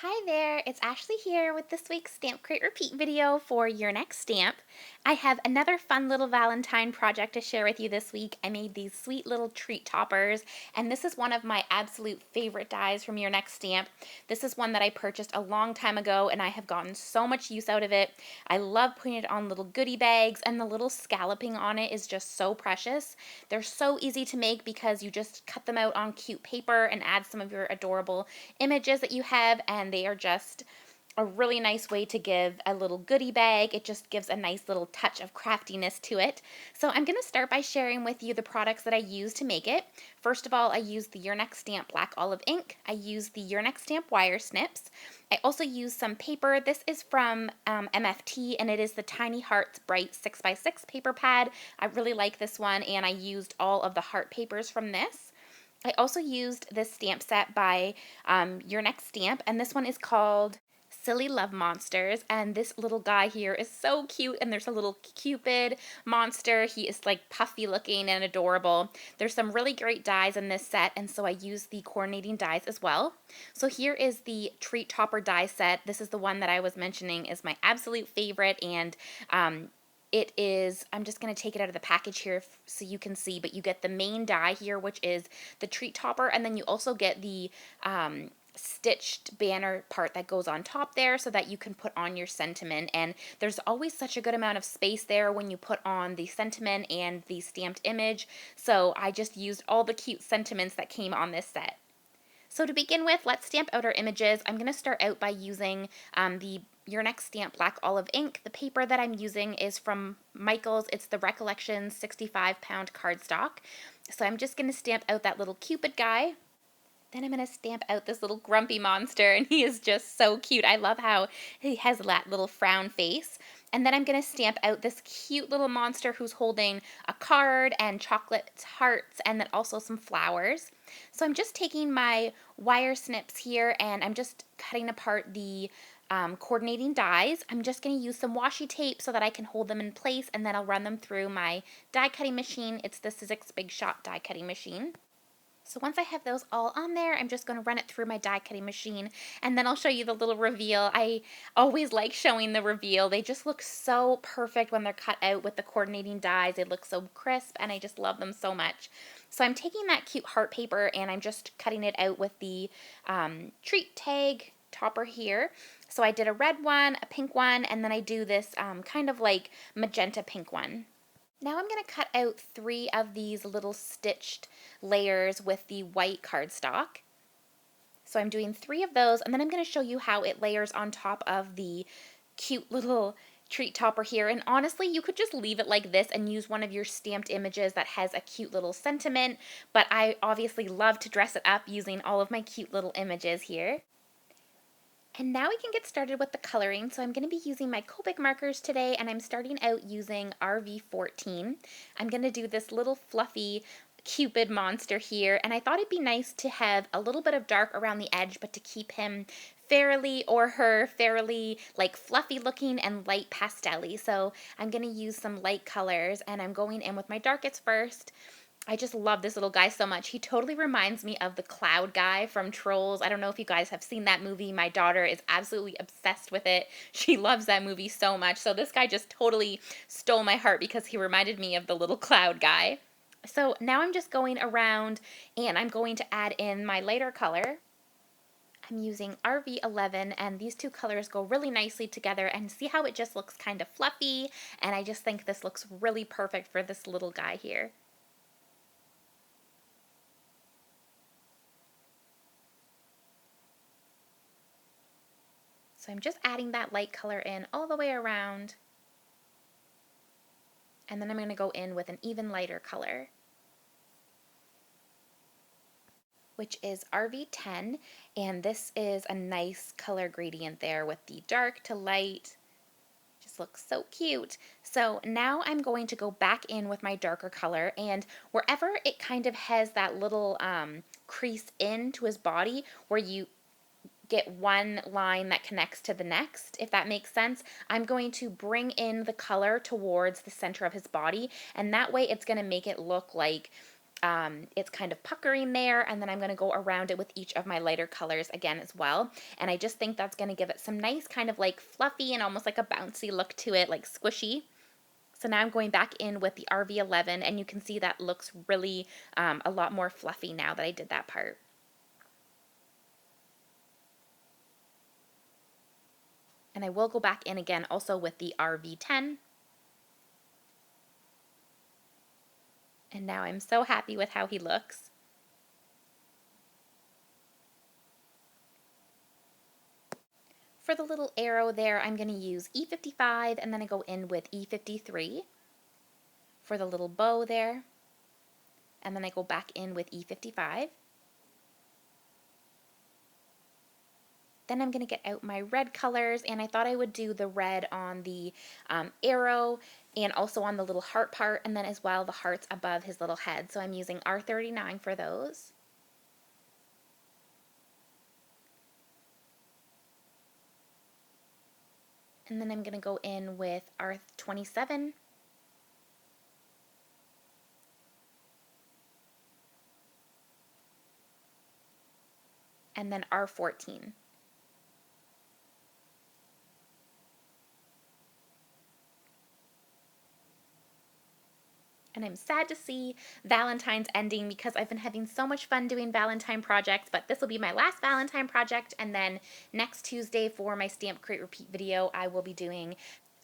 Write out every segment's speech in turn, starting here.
Hi there, it's Ashley here with this week's Stamp Crate Repeat video for your next stamp. I have another fun little Valentine project to share with you this week. I made these sweet little treat toppers, and this is one of my absolute favorite dies from your next stamp. This is one that I purchased a long time ago, and I have gotten so much use out of it. I love putting it on little goodie bags, and the little scalloping on it is just so precious. They're so easy to make because you just cut them out on cute paper and add some of your adorable images that you have, and they are just a really nice way to give a little goodie bag. It just gives a nice little touch of craftiness to it. So I'm going to start by sharing with you the products that I use to make it. First of all, I used the Your Next Stamp Black Olive ink. I used the Your Next Stamp wire snips. I also used some paper. This is from MFT, and it is the Tiny Hearts Bright 6x6 paper pad. I really like this one, and I used all of the heart papers from this. I also used this stamp set by Your Next Stamp, and this one is called Silly Love Monsters, and this little guy here is so cute, and there's a little Cupid monster. He is like puffy looking and adorable. There's some really great dies in this set, and so I used the coordinating dies as well. So here is the Treat Topper die set. This is the one that I was mentioning is my absolute favorite, and it is, I'm just going to take it out of the package here so you can see, but you get the main die here, which is the treat topper, and then you also get the stitched banner part that goes on top there so that you can put on your sentiment. And there's always such a good amount of space there when you put on the sentiment and the stamped image, so I just used all the cute sentiments that came on this set. So to begin with, let's stamp out our images. I'm going to start out by using the Your Next Stamp Black Olive ink. The paper that I'm using is from Michaels. It's the Recollections 65-pound cardstock. So I'm just going to stamp out that little Cupid guy. Then I'm going to stamp out this little grumpy monster, and he is just so cute. I love how he has that little frown face. And then I'm going to stamp out this cute little monster who's holding a card and chocolate hearts and then also some flowers. So I'm just taking my wire snips here, and I'm just cutting apart the coordinating dies. I'm just going to use some washi tape so that I can hold them in place, and then I'll run them through my die cutting machine. It's the Sizzix Big Shot die cutting machine. So once I have those all on there, I'm just going to run it through my die cutting machine, and then I'll show you the little reveal. I always like showing the reveal. They just look so perfect when they're cut out with the coordinating dies. They look so crisp, and I just love them so much. So I'm taking that cute heart paper, and I'm just cutting it out with the treat tag topper here. So I did a red one, a pink one, and then I do this kind of like magenta pink one. Now I'm going to cut out 3 of these little stitched layers with the white cardstock. So I'm doing 3 of those, and then I'm going to show you how it layers on top of the cute little treat topper here. And honestly, you could just leave it like this and use one of your stamped images that has a cute little sentiment, but I obviously love to dress it up using all of my cute little images here. And now we can get started with the coloring. So I'm going to be using my Copic markers today, and I'm starting out using RV14. I'm going to do this little fluffy Cupid monster here, and I thought it'd be nice to have a little bit of dark around the edge, but to keep him fairly, or her, fairly like fluffy looking and light pastel-y. So I'm going to use some light colors, and I'm going in with my darkest first. I just love this little guy so much. He totally reminds me of the cloud guy from Trolls. I don't know if you guys have seen that movie. My daughter is absolutely obsessed with it. She loves that movie so much. So this guy just totally stole my heart because he reminded me of the little cloud guy. So now I'm just going around, and I'm going to add in my lighter color. I'm using RV11, and these 2 colors go really nicely together, and see how it just looks kind of fluffy, and I just think this looks really perfect for this little guy here. So I'm just adding that light color in all the way around, and then I'm going to go in with an even lighter color, which is RV10, and this is a nice color gradient there with the dark to light. Just looks so cute. So now I'm going to go back in with my darker color, and wherever it kind of has that little crease into his body where you get one line that connects to the next, if that makes sense, I'm going to bring in the color towards the center of his body, and that way it's going to make it look like it's kind of puckering there, and then I'm going to go around it with each of my lighter colors again as well. And I just think that's going to give it some nice kind of like fluffy and almost like a bouncy look to it, like squishy. So now I'm going back in with the RV11, and you can see that looks really a lot more fluffy now that I did that part. And I will go back in again also with the RV10. And now I'm so happy with how he looks. For the little arrow there, I'm going to use E55, and then I go in with E53 for the little bow there. And then I go back in with E55. Then I'm going to get out my red colors, and I thought I would do the red on the arrow and also on the little heart part, and then as well the hearts above his little head. So I'm using R39 for those. And then I'm going to go in with R27. And then R14. And I'm sad to see Valentine's ending because I've been having so much fun doing Valentine projects, but this will be my last Valentine project, and then next Tuesday for my Stamp Create Repeat video, I will be doing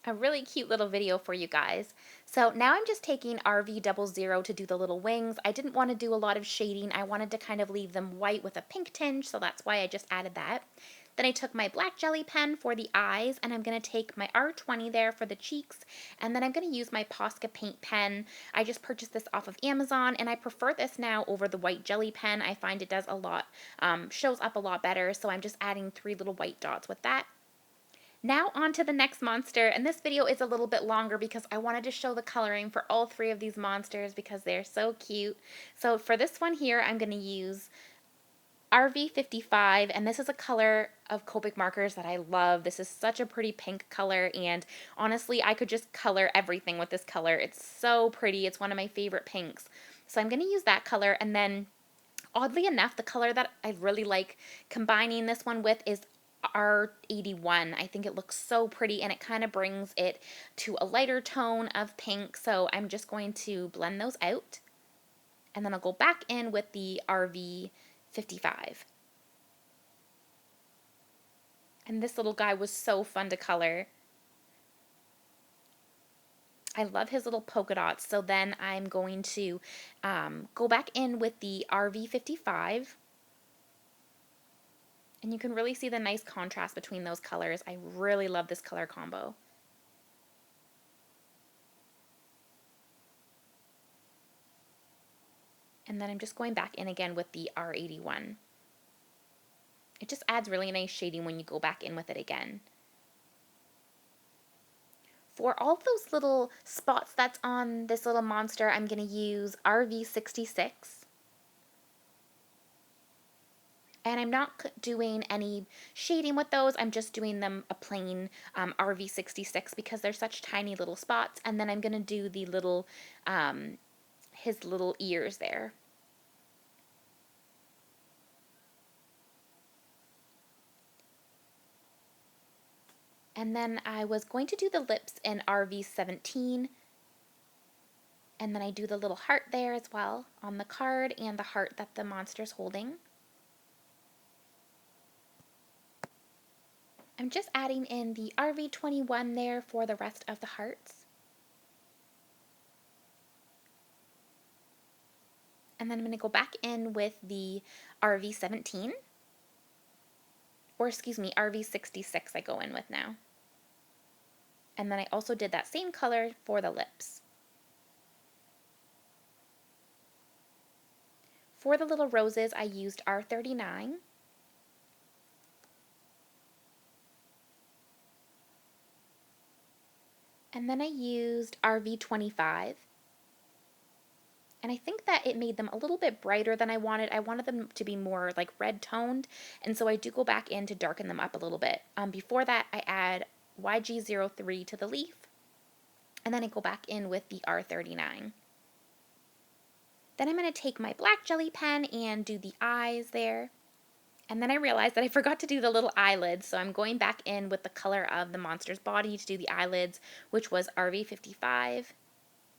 a really cute little video for you guys. So now I'm just taking RV00 to do the little wings. I didn't want to do a lot of shading. I wanted to kind of leave them white with a pink tinge, so that's why I just added that. Then I took my black jelly pen for the eyes, and I'm going to take my R20 there for the cheeks, and then I'm going to use my Posca paint pen. I just purchased this off of Amazon, and I prefer this now over the white jelly pen. I find it does a lot, shows up a lot better, so I'm just adding 3 little white dots with that. Now on to the next monster, and this video is a little bit longer because I wanted to show the coloring for all 3 of these monsters because they're so cute. So for this one here, I'm going to use RV55, and this is a color of Copic markers that I love. This is such a pretty pink color, and honestly, I could just color everything with this color. It's so pretty. It's one of my favorite pinks. So I'm going to use that color, and then oddly enough, the color that I really like combining this one with is R81. I think it looks so pretty, and it kind of brings it to a lighter tone of pink, so I'm just going to blend those out, and then I'll go back in with the RV55. And this little guy was so fun to color. I love his little polka dots, so then I'm going to go back in with the RV55. And you can really see the nice contrast between those colors. I really love this color combo. And then I'm just going back in again with the R81. It just adds really nice shading when you go back in with it again. For all those little spots that's on this little monster, I'm going to use RV66. And I'm not doing any shading with those. I'm just doing them a plain RV66 because they're such tiny little spots. And then I'm going to do the little, his little ears there. And then I was going to do the lips in RV17. And then I do the little heart there as well on the card and the heart that the monster's holding. I'm just adding in the RV21 there for the rest of the hearts. And then I'm going to go back in with the RV17. Or excuse me, RV66 I go in with now. And then I also did that same color for the lips. For the little roses, I used R39. And then I used RV25. And I think that it made them a little bit brighter than I wanted. I wanted them to be more like red toned, and so I do go back in to darken them up a little bit. Before that, I add YG03 to the leaf, and then I go back in with the R39. Then I'm going to take my black jelly pen and do the eyes there. And then I realized that I forgot to do the little eyelids, so I'm going back in with the color of the monster's body to do the eyelids, which was RV55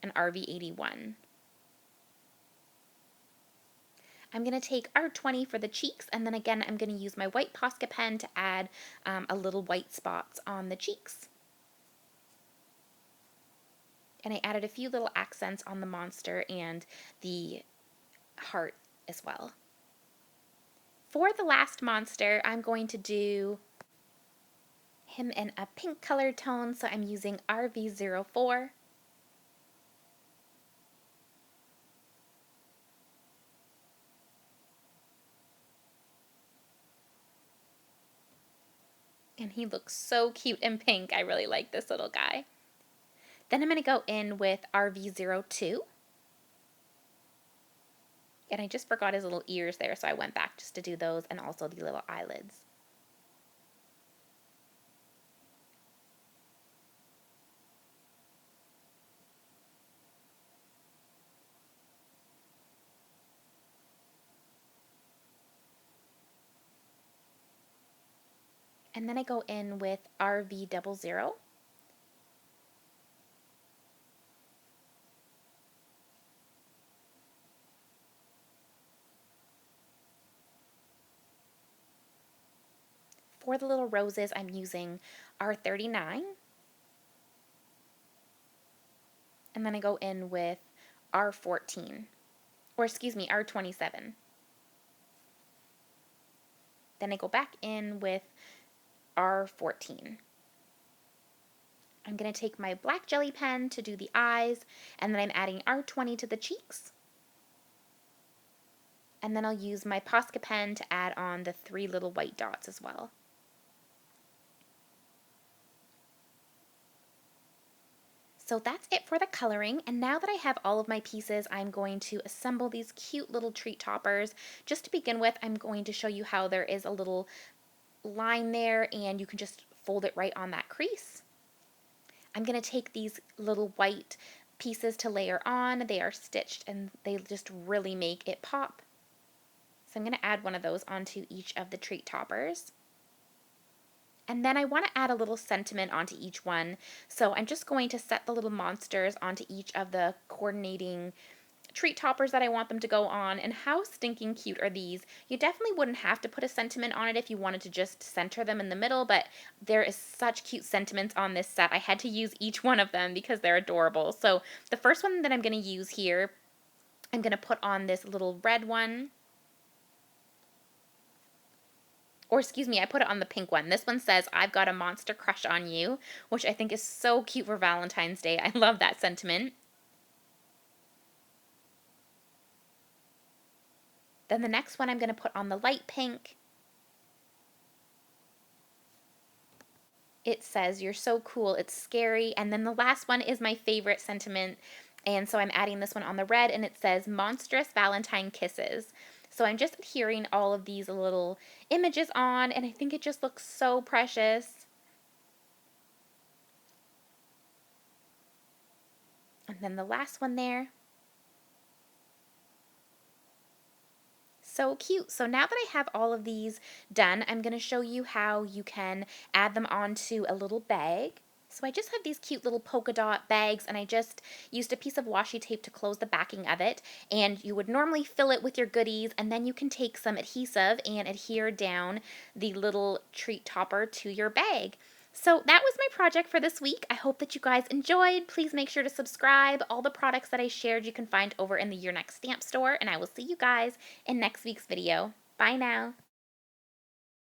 and RV81. I'm going to take R20 for the cheeks, and then again I'm going to use my white Posca pen to add a little white spots on the cheeks. And I added a few little accents on the monster and the heart as well. For the last monster, I'm going to do him in a pink color tone, so I'm using RV04. And he looks so cute in pink. I really like this little guy. Then I'm going to go in with RV02. And I just forgot his little ears there, so I went back just to do those and also the little eyelids. And then I go in with RV00. For the little roses, I'm using R39. And then I go in with R14, or excuse me, R27. Then I go back in with R14. I'm going to take my black jelly pen to do the eyes, and then I'm adding R20 to the cheeks. And then I'll use my Posca pen to add on the 3 little white dots as well. So that's it for the coloring, and now that I have all of my pieces, I'm going to assemble these cute little treat toppers. Just to begin with, I'm going to show you how there is a little line there, and you can just fold it right on that crease. I'm going to take these little white pieces to layer on. They are stitched, and they just really make it pop. So I'm going to add one of those onto each of the treat toppers. And then I want to add a little sentiment onto each one. So I'm just going to set the little monsters onto each of the coordinating treat toppers that I want them to go on. And how stinking cute are these? You definitely wouldn't have to put a sentiment on it if you wanted to just center them in the middle, but there is such cute sentiments on this set. I had to use each one of them because they're adorable. So the first one that I'm going to use here, I'm going to put on this little red one. Or excuse me, I put it on the pink one. This one says, "I've got a monster crush on you," which I think is so cute for Valentine's Day. I love that sentiment. Then the next one I'm going to put on the light pink. It says, "You're so cool, it's scary." And then the last one is my favorite sentiment. And so I'm adding this one on the red, and it says, "Monstrous Valentine Kisses." So I'm just adhering all of these little images on, and I think it just looks so precious. And then the last one there. So cute. So now that I have all of these done, I'm going to show you how you can add them onto a little bag. So I just have these cute little polka dot bags, and I just used a piece of washi tape to close the backing of it. And you would normally fill it with your goodies, and then you can take some adhesive and adhere down the little treat topper to your bag. So that was my project for this week. I hope that you guys enjoyed. Please make sure to subscribe. All the products that I shared you can find over in the Your Next Stamp store, and I will see you guys in next week's video. Bye now.